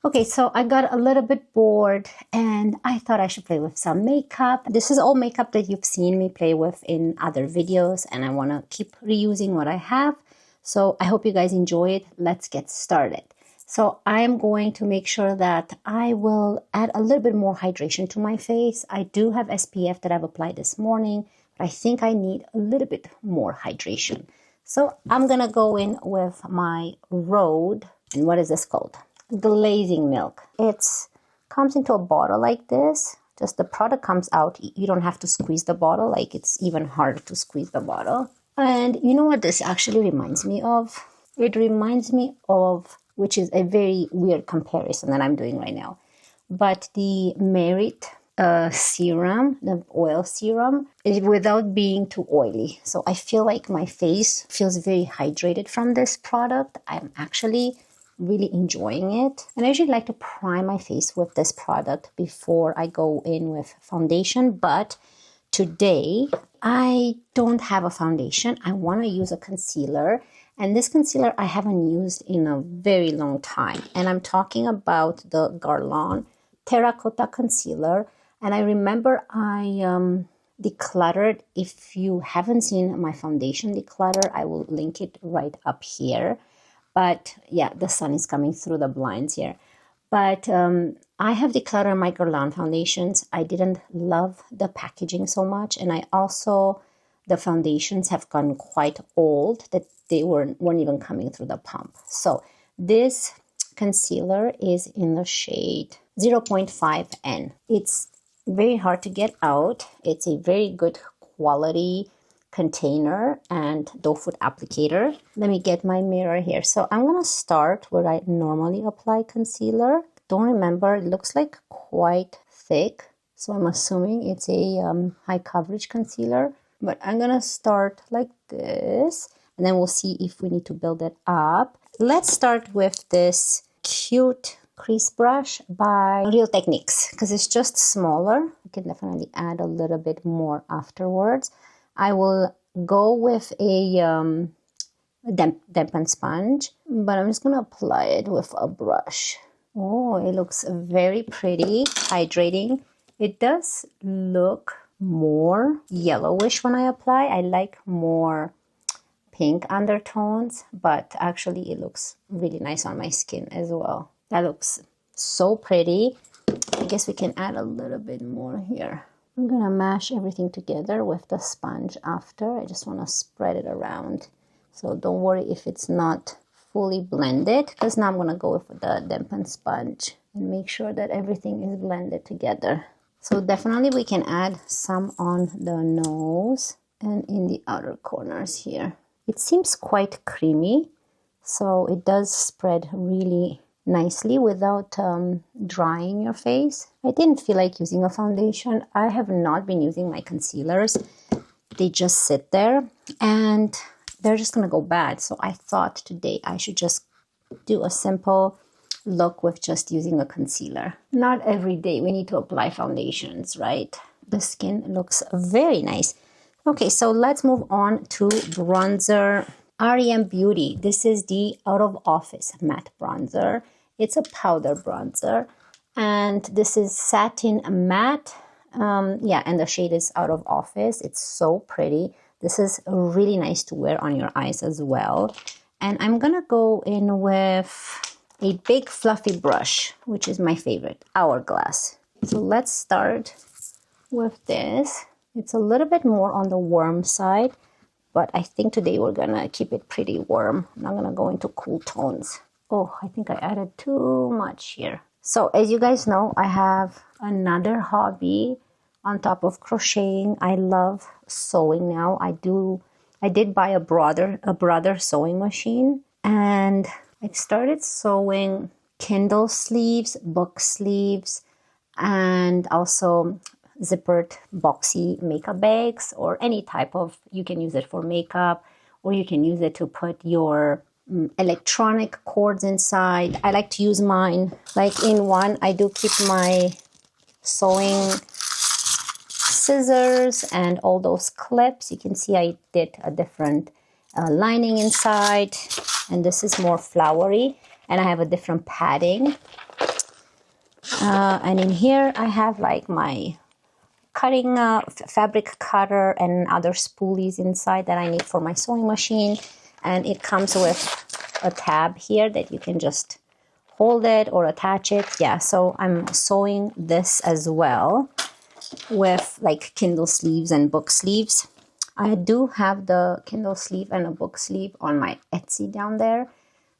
Okay, so I got a little bit bored and I thought I should play with some makeup. This is all makeup that you've seen me play with in other videos, and I want to keep reusing what I have. So I hope you guys enjoy it. Let's get started. So I'm going to make sure that I will add a little bit more hydration to my face. I do have SPF that I've applied this morning, but I think I need a little bit more hydration. So I'm going to go in with my Rhode, and what is this called? Glazing milk. It comes into a bottle like this. Just the product comes out. You don't have to squeeze the bottle. Like, it's even harder to squeeze the bottle. And you know what this actually reminds me of? It reminds me of, which is a very weird comparison that I'm doing right now, but the Merit serum, the oil serum, is without being too oily. So I feel like my face feels very hydrated from this product. I'm actually really enjoying it. And I usually like to prime my face with this product before I go in with foundation, but today I don't have a foundation. I want to use a concealer, and this concealer I haven't used in a very long time, and I'm talking about the Guerlain Terracotta concealer. And I remember I decluttered. If you haven't seen my foundation declutter, I will link it right up here. But yeah, the sun is coming through the blinds here. But I have decluttered my Guerlain foundations. I didn't love the packaging so much. And I also, the foundations have gone quite old, that they weren't even coming through the pump. So this concealer is in the shade 0.5N. It's very hard to get out. It's a very good quality container and doe foot applicator. Let me get my mirror here. So I'm going to start where I normally apply concealer. Don't remember, it looks like quite thick, so I'm assuming it's a high coverage concealer. But I'm going to start like this, and then we'll see if we need to build it up. Let's start with this cute crease brush by Real Techniques, because it's just smaller. You can definitely add a little bit more afterwards. I will go with a dampen sponge, but I'm just going to apply it with a brush. Oh, it looks very pretty, hydrating. It does look more yellowish when I apply. I like more pink undertones, but actually it looks really nice on my skin as well. That looks so pretty. I guess we can add a little bit more here. I'm going to mash everything together with the sponge after. I just want to spread it around. So don't worry if it's not fully blended, because now I'm going to go with the dampen sponge and make sure that everything is blended together. So definitely we can add some on the nose and in the outer corners here. It seems quite creamy, so it does spread really nicely without drying your face. I didn't feel like using a foundation. I have not been using my concealers. They just sit there and they're just gonna go bad. So I thought today I should just do a simple look with just using a concealer. Not every day we need to apply foundations, right? The skin looks very nice. Okay, so let's move on to bronzer. REM Beauty. This is the Out of Office matte bronzer. It's a powder bronzer, and this is satin matte. Yeah, and the shade is Out of Office. It's so pretty. This is really nice to wear on your eyes as well. And I'm gonna go in with a big fluffy brush, which is my favorite, Hourglass. So let's start with this. It's a little bit more on the warm side, but I think today we're gonna keep it pretty warm. I'm not gonna go into cool tones. Oh, I think I added too much here. So as you guys know, I have another hobby on top of crocheting. I love sewing now. I did buy a brother sewing machine, and I started sewing Kindle sleeves, book sleeves, and also zippered boxy makeup bags, or any type of, you can use it for makeup, or you can use it to put your electronic cords inside. I like to use mine like in one. I do keep my sewing scissors and all those clips. You can see I did a different lining inside, and this is more flowery, and I have a different padding. And in here I have like my cutting fabric cutter and other spoolies inside that I need for my sewing machine. And it comes with a tab here that you can just hold it or attach it. Yeah, so I'm sewing this as well with like Kindle sleeves and book sleeves. I do have the Kindle sleeve and a book sleeve on my Etsy down there.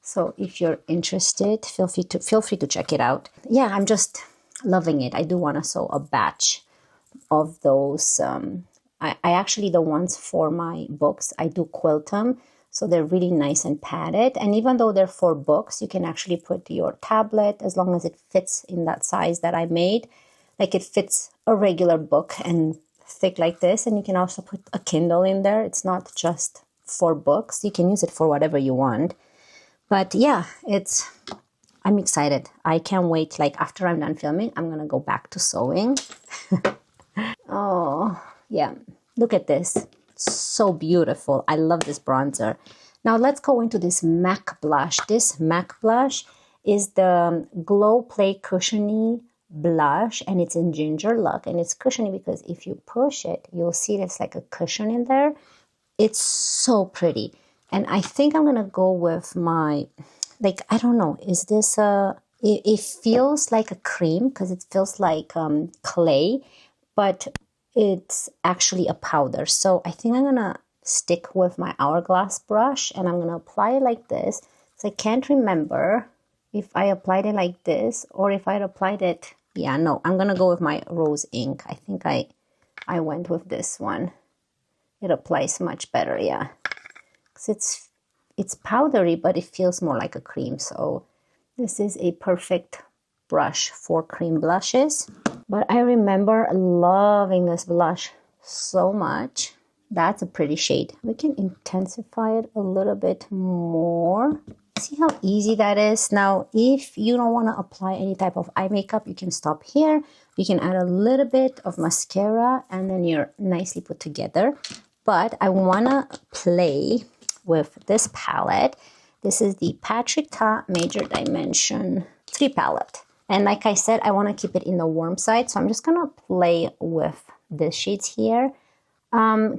So if you're interested, feel free to check it out. Yeah, I'm just loving it. I do want to sew a batch of those. I actually, the ones for my books, I do quilt them. So they're really nice and padded. And even though they're for books, you can actually put your tablet as long as it fits in that size that I made. Like it fits a regular book and thick like this. And you can also put a Kindle in there. It's not just for books. You can use it for whatever you want. But yeah, I'm excited. I can't wait. Like after I'm done filming, I'm going to go back to sewing. Oh, yeah. Look at this. So beautiful. I love this bronzer. Now let's go into this MAC blush. This MAC blush is the Glowplay Cushiony blush, and it's in Ginger Luck, and it's cushiony because if you push it, you'll see there's like a cushion in there. It's so pretty. And I think I'm going to go with my, like, I don't know, is this it feels like a cream because it feels like clay, but it's actually a powder. So I think I'm going to stick with my Hourglass brush and I'm going to apply it like this. So I can't remember if I applied it like this or if I applied it. Yeah, no, I'm going to go with my rose ink. I think I went with this one. It applies much better, yeah. Because it's powdery, but it feels more like a cream. So this is a perfect brush for cream blushes. But I remember loving this blush so much. That's a pretty shade. We can intensify it a little bit more. See how easy that is? Now, if you don't want to apply any type of eye makeup, you can stop here. You can add a little bit of mascara and then you're nicely put together. But I want to play with this palette. This is the Patrick Ta Major Dimension 3 palette. And like I said, I want to keep it in the warm side. So I'm just going to play with the shades here.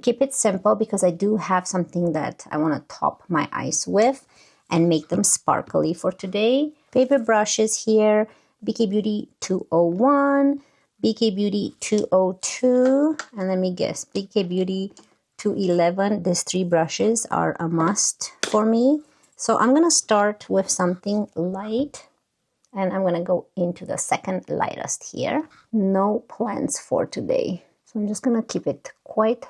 Keep it simple because I do have something that I want to top my eyes with and make them sparkly for today. Favorite brushes here, BK Beauty 201, BK Beauty 202, and let me guess, BK Beauty 211. These 3 brushes are a must for me. So I'm going to start with something light. And I'm going to go into the second lightest here. No plans for today. So I'm just going to keep it quite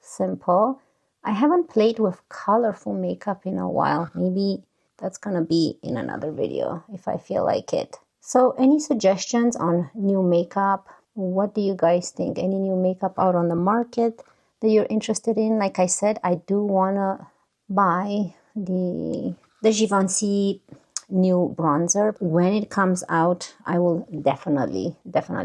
simple. I haven't played with colorful makeup in a while. Maybe that's going to be in another video if I feel like it. So any suggestions on new makeup? What do you guys think? Any new makeup out on the market that you're interested in? Like I said, I do want to buy the Givenchy new bronzer. When it comes out, I will definitely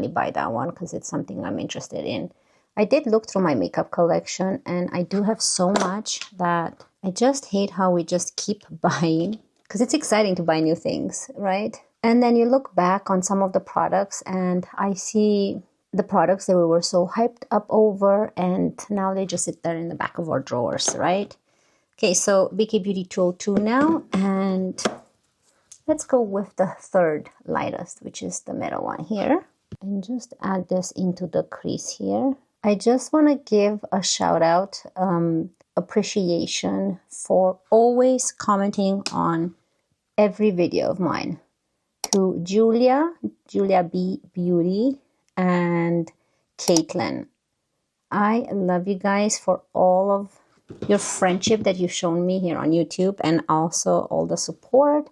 buy that one because it's something I'm interested in. I did look through my makeup collection and I do have so much that I just hate how we just keep buying because it's exciting to buy new things, right? And then you look back on some of the products and I see the products that we were so hyped up over and now they just sit there in the back of our drawers, right? Okay, so BK Beauty 202 now, and let's go with the third lightest, which is the middle one here. And just add this into the crease here. I just want to give a shout out, appreciation for always commenting on every video of mine. To Julia B Beauty, and Caitlin. I love you guys for all of your friendship that you've shown me here on YouTube and also all the support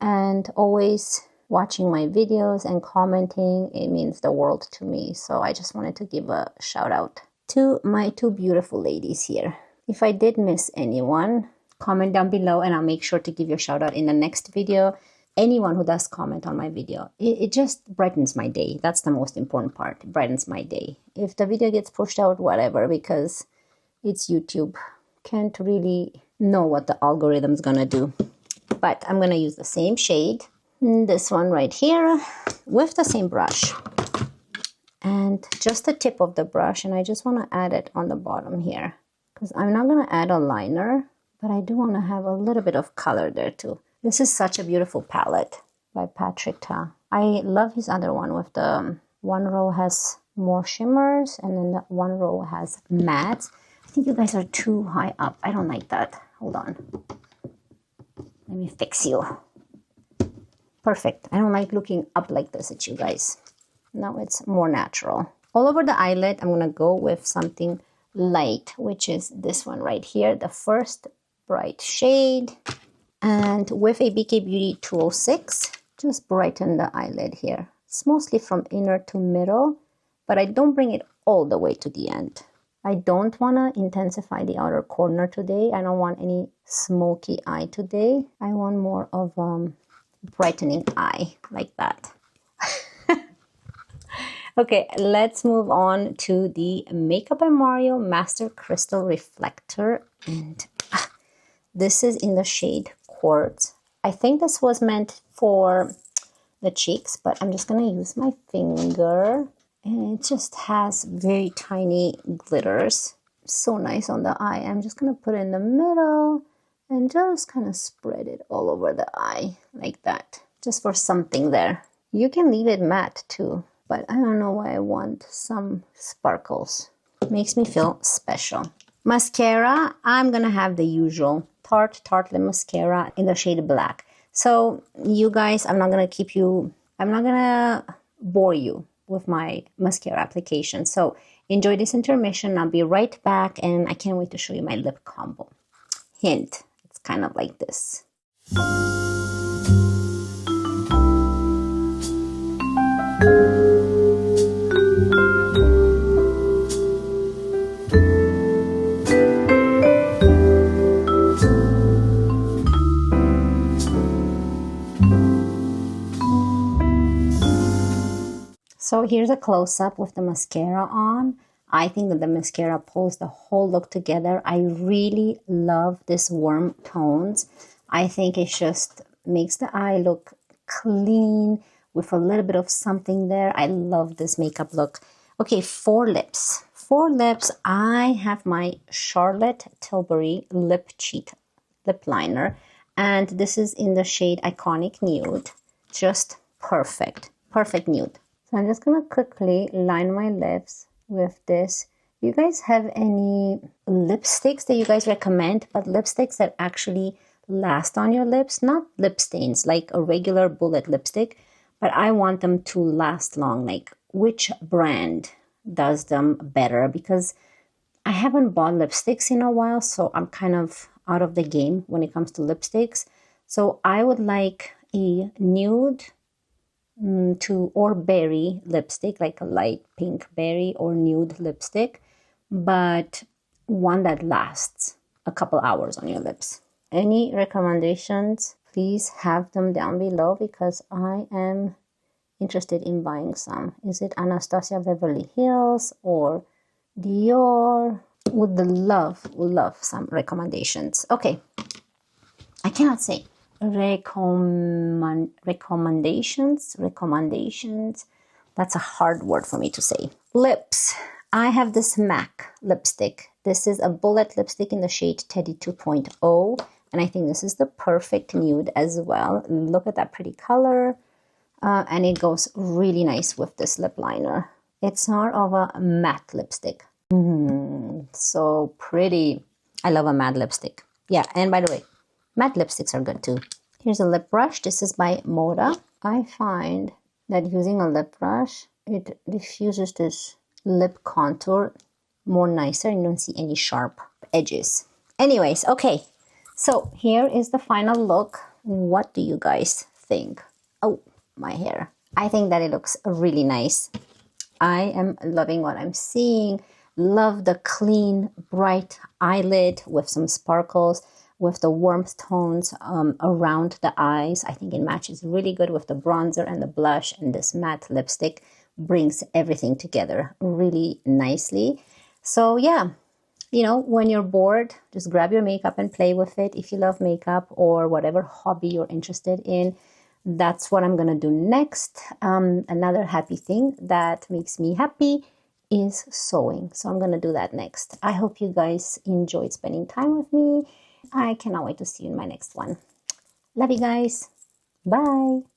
and always watching my videos and commenting. It means the world to me. So I just wanted to give a shout out to my 2 beautiful ladies here. If I did miss anyone, comment down below and I'll make sure to give you a shout out in the next video. Anyone who does comment on my video, it just brightens my day. That's the most important part. It brightens my day. If the video gets pushed out, whatever, because it's YouTube. Can't really know what the algorithm's gonna do. But I'm gonna use the same shade this one right here with the same brush. And just the tip of the brush, and I just want to add it on the bottom here. Because I'm not going to add a liner, but I do want to have a little bit of color there too. This is such a beautiful palette by Patrick Ta. I love his other one with the one row has more shimmers and then the one row has mattes. I think you guys are too high up. I don't like that. Hold on. Let me fix you. Perfect. I don't like looking up like this at you guys. Now it's more natural. All over the eyelid, I'm going to go with something light, which is this one right here, the first bright shade. And with a BK Beauty 206, just brighten the eyelid here. It's mostly from inner to middle, but I don't bring it all the way to the end. I don't want to intensify the outer corner today. I don't want any smoky eye today. I want more of brightening eye like that. Okay, let's move on to the Makeup by Mario Master Crystal Reflector. And this is in the shade Quartz. I think this was meant for the cheeks, but I'm just going to use my finger. And it just has very tiny glitters. So nice on the eye. I'm just going to put it in the middle and just kind of spread it all over the eye like that. Just for something there. You can leave it matte too, but I don't know why I want some sparkles. It makes me feel special. Mascara, I'm going to have the usual Tarte Lip Mascara in the shade Black. So you guys, I'm not going to bore you with my mascara application. So enjoy this intermission. I'll be right back, and I can't wait to show you my lip combo. Hint, it's kind of like this. So here's a close-up with the mascara on. I think that the mascara pulls the whole look together. I really love this warm tones. I think it just makes the eye look clean with a little bit of something there. I love this makeup look. Okay, for lips. For lips, I have my Charlotte Tilbury Lip Cheat Lip Liner. And this is in the shade Iconic Nude. Just perfect. Perfect nude. So I'm just going to quickly line my lips with this. You guys have any lipsticks that you guys recommend? But lipsticks that actually last on your lips? Not lip stains like a regular bullet lipstick. But I want them to last long. Like which brand does them better? Because I haven't bought lipsticks in a while. So I'm kind of out of the game when it comes to lipsticks. So I would like a nude or berry lipstick, like a light pink berry or nude lipstick, but one that lasts a couple hours on your lips. Any recommendations? Please have them down below because I am interested in buying some. Is it Anastasia Beverly Hills or Dior? Would love some recommendations. Okay, I cannot say. Recommendations. That's a hard word for me to say. Lips. I have this MAC lipstick. This is a bullet lipstick in the shade Teddy 2.0. And I think this is the perfect nude as well. Look at that pretty color. And it goes really nice with this lip liner. It's more of a matte lipstick. So pretty. I love a matte lipstick. Yeah, and by the way, matte lipsticks are good too. Here's a lip brush. This is by Moda. I find that using a lip brush, it diffuses this lip contour more nicer and you don't see any sharp edges. Anyways, okay. So here is the final look. What do you guys think? Oh, my hair. I think that it looks really nice. I am loving what I'm seeing. Love the clean, bright eyelid with some sparkles, with the warmth tones around the eyes. I think it matches really good with the bronzer and the blush, and this matte lipstick brings everything together really nicely. So yeah, you know, when you're bored, just grab your makeup and play with it. If you love makeup or whatever hobby you're interested in, that's what I'm gonna do next. Another happy thing that makes me happy is sewing. So I'm gonna do that next. I hope you guys enjoyed spending time with me. I cannot wait to see you in my next one. Love you guys. Bye.